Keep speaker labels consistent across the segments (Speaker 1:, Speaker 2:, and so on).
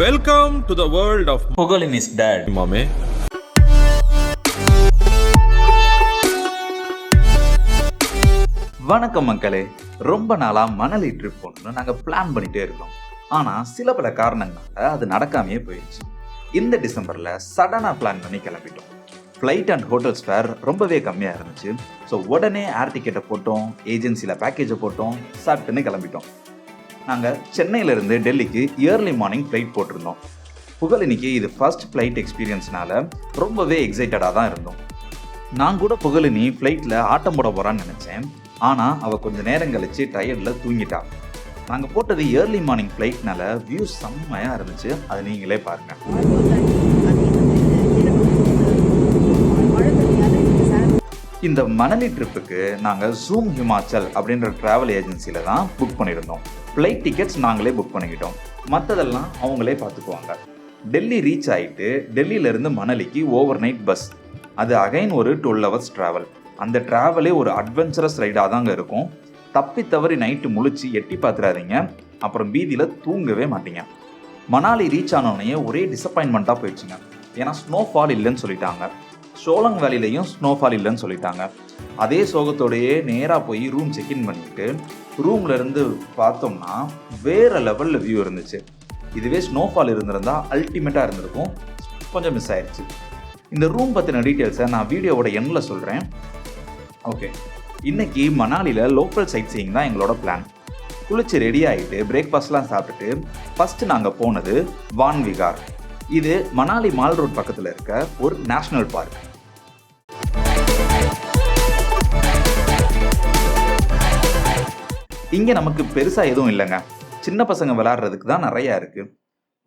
Speaker 1: Welcome to the world of
Speaker 2: Pugazhini's dad.
Speaker 1: Mommy.
Speaker 2: வணக்கம் மக்களே, ரொம்ப நாளா மணலி ட்ரிப் போகணும்னு நாங்கள் பிளான் பண்ணிட்டே இருக்கோம். ஆனால் சில பல காரணங்களால அது நடக்காமையே போயிடுச்சு. இந்த டிசம்பரில் சடனாக பிளான் பண்ணி கிளம்பிட்டோம். ஃப்ளைட் அண்ட் ஹோட்டல்ஸ் ஃபேர் ரொம்பவே கம்மியாக இருந்துச்சு. ஸோ உடனே ஏர் டிக்கெட்டை போட்டோம், ஏஜென்சியில் பேக்கேஜை போட்டோம், சாப்பிட்டுன்னு கிளம்பிட்டோம். நாங்கள் சென்னையிலேருந்து டெல்லிக்கு இயர்லி மார்னிங் ஃப்ளைட் போட்டிருந்தோம். புகழினிக்கு இது ஃபர்ஸ்ட் ஃப்ளைட் எக்ஸ்பீரியன்ஸ்னால ரொம்பவே எக்ஸைட்டடாக தான் இருந்தோம். நான் கூட புகழினி ஃப்ளைட்டில் ஆட்டம் போட போகிறான்னு நினச்சேன். ஆனால் அவள் கொஞ்சம் நேரம் கழிச்சு டயர்டில் தூங்கிட்டா. நாங்கள் போட்டது இயர்லி மார்னிங் ஃப்ளைட்னால வியூ செம்மையாக இருந்துச்சு. அதை நீங்களே பாருங்கள். இந்த மணலி ட்ரிப்புக்கு நாங்கள் ஜூம் ஹிமாச்சல் அப்படின்ற ட்ராவல் ஏஜென்சியில் தான் புக் பண்ணியிருந்தோம். ஃப்ளைட் டிக்கெட்ஸ் நாங்களே புக் பண்ணிக்கிட்டோம். மற்றதெல்லாம் அவங்களே பார்த்துக்குவாங்க. டெல்லி ரீச் ஆகிட்டு டெல்லியிலேருந்து மணலிக்கு ஓவர் நைட் பஸ். அது அகைன் ஒரு 12 hours ட்ராவல். அந்த ட்ராவலே ஒரு அட்வென்ச்சரஸ் ரைடாக தாங்க இருக்கும். தப்பி தவறி நைட்டு முழிச்சு எட்டி பார்த்துடாதீங்க, அப்புறம் பீதியில் தூங்கவே மாட்டீங்க. மணாலி ரீச் ஆனோடனே ஒரே டிசப்பாயின்மெண்ட்டாக போயிடுச்சுங்க. ஏன்னா ஸ்னோஃபால் இல்லைன்னு சொல்லிட்டாங்க. சோலங் வேலிலையும் ஸ்னோஃபால் இல்லைன்னு சொல்லிட்டாங்க. அதே சோகத்தோடையே நேராக போய் ரூம் செக்இன் பண்ணிவிட்டு ரூமில் இருந்து பார்த்தோம்னா வேறு லெவலில் வியூ இருந்துச்சு. இதுவே ஸ்னோஃபால் இருந்திருந்தால் அல்டிமேட்டாக இருந்திருக்கும். கொஞ்சம் மிஸ் ஆயிடுச்சு. இந்த ரூம் பற்றின டீட்டெயில்ஸை நான் வீடியோவோட எண்ணில் சொல்கிறேன். ஓகே, இன்றைக்கி மணாலியில் லோக்கல் சைட் சீயிங் தான் எங்களோட பிளான். குளிச்சு ரெடி ஆகிட்டு பிரேக்ஃபாஸ்ட்லாம் சாப்பிட்டுட்டு ஃபஸ்ட்டு நாங்கள் போனது விகார். இது மணாலி மால் ரோட் பக்கத்தில் இருக்க ஒரு நேஷ்னல் பார்க். இங்கே நமக்கு பெருசாக எதுவும் இல்லைங்க. சின்ன பசங்க விளையாடுறதுக்கு தான் நிறையா இருக்குது.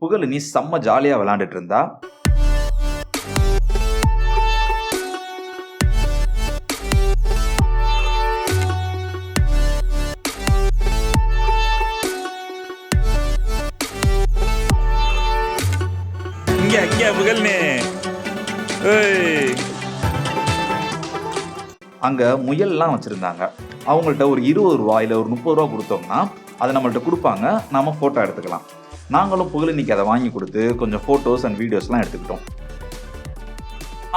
Speaker 2: புகழினி செம்ம ஜாலியாக விளையாண்டுட்டு இருந்தா. அங்கே முயல்லாம் வச்சுருந்தாங்க. அவங்கள்ட்ட ஒரு 20 ரூபா இல்லை ஒரு 30 ரூபா கொடுத்தோம்னா அதை நம்மள்ட்ட கொடுப்பாங்க, நாம் ஃபோட்டோ எடுத்துக்கலாம். நாங்களும் புகழினிக்கு அதை வாங்கி கொடுத்து கொஞ்சம் ஃபோட்டோஸ் அண்ட் வீடியோஸ்லாம் எடுத்துக்கிட்டோம்.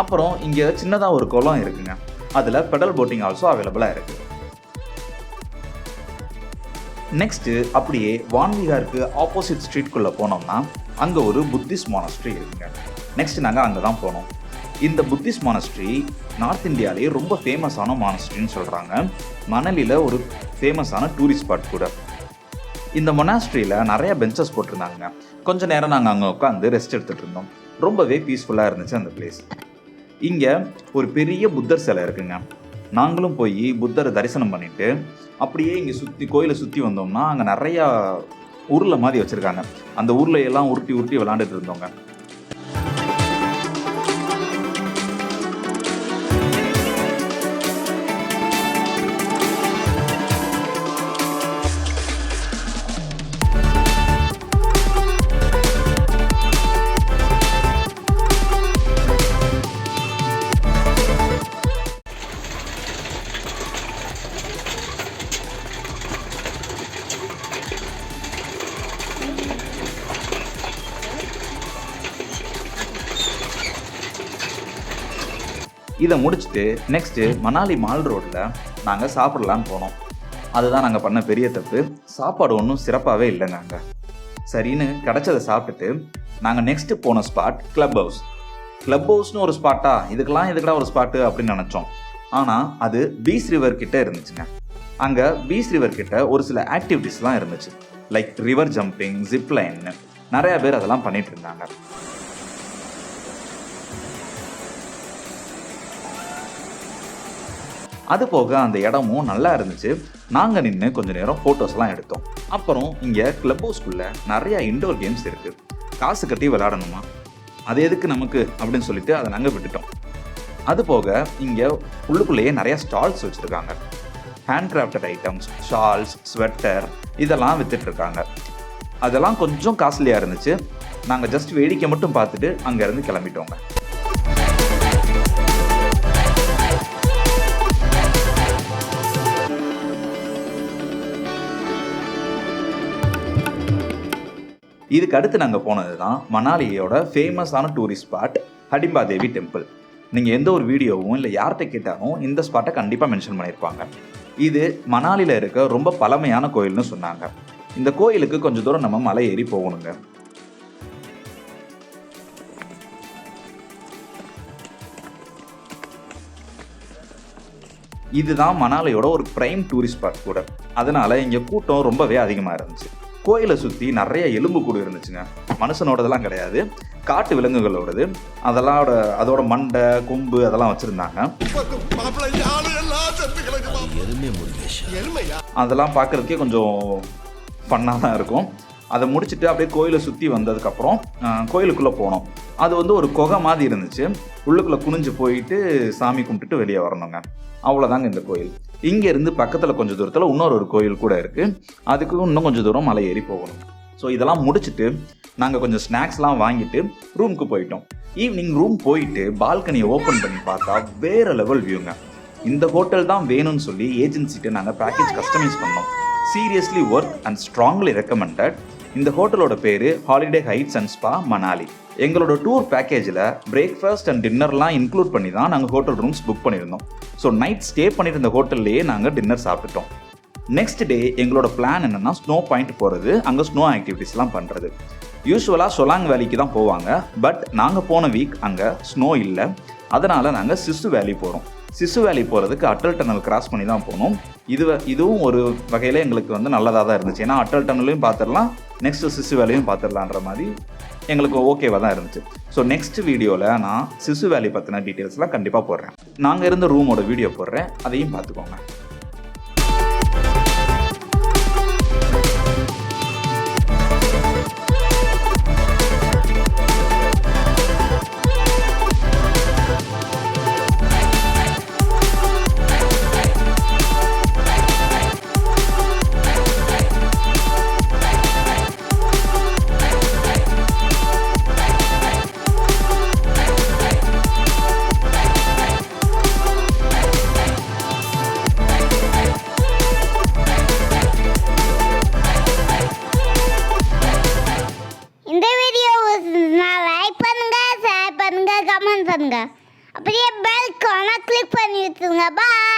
Speaker 2: அப்புறம் இங்கே சின்னதாக ஒரு குளம் இருக்குங்க. அதில் பெடல் போட்டிங் ஆல்சோ அவைலபிளாக இருக்குது. நெக்ஸ்ட்டு அப்படியே விகாருக்கு ஆப்போசிட் ஸ்ட்ரீட்குள்ளே போனோம்னா அங்கே ஒரு புத்திஸ்ட் மானஸ்ட்ரி இருக்குங்க. நெக்ஸ்ட் நாங்கள் அங்கே தான் போனோம். இந்த புத்திஸ்ட் மானஸ்ட்ரி நார்த் இந்தியாவிலேயே ரொம்ப ஃபேமஸான மானஸ்ட்ரின்னு சொல்கிறாங்க. மணலியில் ஒரு ஃபேமஸான டூரிஸ்ட் ஸ்பாட் கூட. இந்த மொனாஸ்ட்ரியில் நிறைய பெஞ்சஸ் போட்டிருந்தாங்க. கொஞ்சம் நேரம் நாங்கள் அங்கே உட்காந்து ரெஸ்ட் எடுத்துகிட்டு இருந்தோம். ரொம்பவே பீஸ்ஃபுல்லாக இருந்துச்சு அந்த பிளேஸ். இங்கே ஒரு பெரிய புத்தர் சிலை இருக்குங்க. நாங்களும் போய் புத்தரை தரிசனம் பண்ணிவிட்டு அப்படியே இங்கே கோயிலை சுற்றி வந்தோம்னா அங்கே நிறையா உருளை மாதிரி வச்சுருக்காங்க. அந்த உருளையெல்லாம் உருட்டி உருட்டி விளாண்டுட்டு இருந்தோங்க. இதை முடிச்சுட்டு நெக்ஸ்ட்டு மணாலி மால் ரோட்டில் நாங்கள் சாப்பிடலான்னு போனோம். அதுதான் நாங்கள் பண்ண பெரிய தப்பு. சாப்பாடு ஒன்றும் சிறப்பாகவே இல்லைங்க அங்கே. சரின்னு கிடச்சதை சாப்பிட்டுட்டு நாங்கள் நெக்ஸ்ட்டு போன ஸ்பாட் கிளப் ஹவுஸ். கிளப் ஹவுஸ்னு ஒரு ஸ்பாட்டா, இதுக்கெல்லாம் ஒரு ஸ்பாட்டு அப்படின்னு நினச்சோம். ஆனால் அது பீச் ரிவர் கிட்டே இருந்துச்சுங்க. அங்கே பீச் ரிவர் கிட்ட ஒரு சில ஆக்டிவிட்டீஸ்லாம் இருந்துச்சு. லைக் ரிவர் ஜம்பிங், ஜிப்லைன், நிறையா பேர் அதெல்லாம் பண்ணிகிட்டு இருந்தாங்க. அது போக அந்த இடமும் நல்லா இருந்துச்சு. நாங்கள் நின்று கொஞ்சம் நேரம் ஃபோட்டோஸ்லாம் எடுத்தோம். அப்புறம் இங்கே கிளப் ஹவுஸ்குள்ளே நிறையா இன்டோர் கேம்ஸ் இருக்குது. காசு கட்டி விளையாடணுமா, அது எதுக்கு நமக்கு அப்படின்னு சொல்லிட்டு அதை நாங்கள் விட்டுட்டோம். அது போக இங்கே உள்ளுக்குள்ளேயே நிறையா ஸ்டால்ஸ் வச்சுருக்காங்க. Hand crafted items, shawls, sweater இதெல்லாம் விற்றுட்ருக்காங்க. அதெல்லாம் கொஞ்சம் காஸ்ட்லியாக இருந்துச்சு. நாங்கள் ஜஸ்ட் வேடிக்கை மட்டும் பார்த்துட்டு அங்கேருந்து கிளம்பிட்டோங்க. இதுக்கு அடுத்து நாங்கள் போனது தான் மணாலியோட ஃபேமஸான டூரிஸ்ட் ஸ்பாட் ஹடிம்பா தேவி டெம்பிள். நீங்கள் எந்த ஒரு வீடியோவும் இல்லை யார்கிட்ட கேட்டாலும் இந்த ஸ்பாட்டை கண்டிப்பாக மென்ஷன் பண்ணியிருப்பாங்க. இது மணாலியில் இருக்க ரொம்ப பழமையான கோயில்னு சொன்னாங்க. இந்த கோயிலுக்கு கொஞ்சம் தூரம் நம்ம மலை ஏறி போகணுங்க. இதுதான் மணாலியோட ஒரு பிரைம் டூரிஸ்ட் ஸ்பாட் கூட. அதனால இங்கே கூட்டம் ரொம்பவே அதிகமாக இருந்துச்சு. கோயிலை சுற்றி நிறைய எலும்பு கூடு இருந்துச்சுங்க. மனுஷனோடதெல்லாம் கிடையாது, காட்டு விலங்குகளோடது. அதோட மண்டை கொம்பு அதெல்லாம் வச்சுருந்தாங்க. அதெல்லாம் பார்க்குறதுக்கே கொஞ்சம் ஃபன்னாக தான் இருக்கும். அதை முடிச்சுட்டு அப்படியே கோயிலை சுற்றி வந்ததுக்கப்புறம் கோயிலுக்குள்ளே போனோம். அது ஒரு குகை மாதிரி இருந்துச்சு. உள்ளுக்குள்ளே குனிஞ்சு போயிட்டு சாமி கும்பிட்டுட்டு வெளியே வரணுங்க. அவ்வளோதாங்க இந்த கோயில். இங்கேருந்து பக்கத்தில் கொஞ்சம் தூரத்தில் இன்னொரு கோயில் கூட இருக்குது. அதுக்கு இன்னும் கொஞ்சம் தூரம் மலை ஏறி போகணும். ஸோ இதெல்லாம் முடிச்சுட்டு நாங்கள் கொஞ்சம் ஸ்நாக்ஸ்லாம் வாங்கிட்டு ரூமுக்கு போயிட்டோம். ஈவினிங் ரூம் போயிட்டு பால்கனியை ஓப்பன் பண்ணி பார்த்தா வேறு லெவல் வியூங்க. இந்த ஹோட்டல் தான் வேணும்னு சொல்லி ஏஜென்சிட்ட நாங்கள் பேக்கேஜ் கஸ்டமைஸ் பண்ணோம். Seriously worth and strongly recommended. இந்த ஹோட்டலோட பேர் holiday heights and spa Manali. எங்களோட டூர் பேக்கேஜில் பிரேக்ஃபாஸ்ட் அண்ட் டின்னர்லாம் இன்க்ளூட் பண்ணி தான் நாங்கள் ஹோட்டல் ரூம்ஸ் புக் பண்ணியிருந்தோம். ஸோ நைட் ஸ்டே பண்ணிட்டு இருந்த ஹோட்டல்லையே நாங்கள் டின்னர் சாப்பிட்டுட்டோம். நெக்ஸ்ட் டே எங்களோட பிளான் என்னென்னா ஸ்னோ பாயிண்ட் போகிறது, அங்கே ஸ்னோ ஆக்டிவிட்டீஸ்லாம் பண்ணுறது. யூஸ்வலாக சொலாங் வேலிக்கு தான் போவாங்க. பட் நாங்கள் போன வீக் அங்கே ஸ்னோ இல்லை. அதனால் நாங்கள் சிசு வேலி போகிறோம். சிசு வேலி போகிறதுக்கு அட்டல் டனல் கிராஸ் பண்ணி தான் போகணும். இதுவும் ஒரு வகையில் எங்களுக்கு நல்லதாக தான் இருந்துச்சு. ஏன்னா அட்டல் டனலையும் பார்த்துடலாம், நெக்ஸ்ட்டு சிசு வேலையும் பார்த்துடலான்ற மாதிரி எங்களுக்கு ஓகேவாக தான் இருந்துச்சு. ஸோ நெக்ஸ்ட் வீடியோவில் நான் சிசு வேலி பற்றின டீட்டெயில்ஸ்லாம் கண்டிப்பாக போடுறேன். நாங்கள் இருந்த ரூமோட வீடியோ போடுறேன், அதையும் பார்த்துக்கோங்க.
Speaker 3: கமெண்ட் பண்ணுங்க, அப்படியே பெல் ஐகானை கிளிக் பண்ணி விட்டுருங்க. பாய்.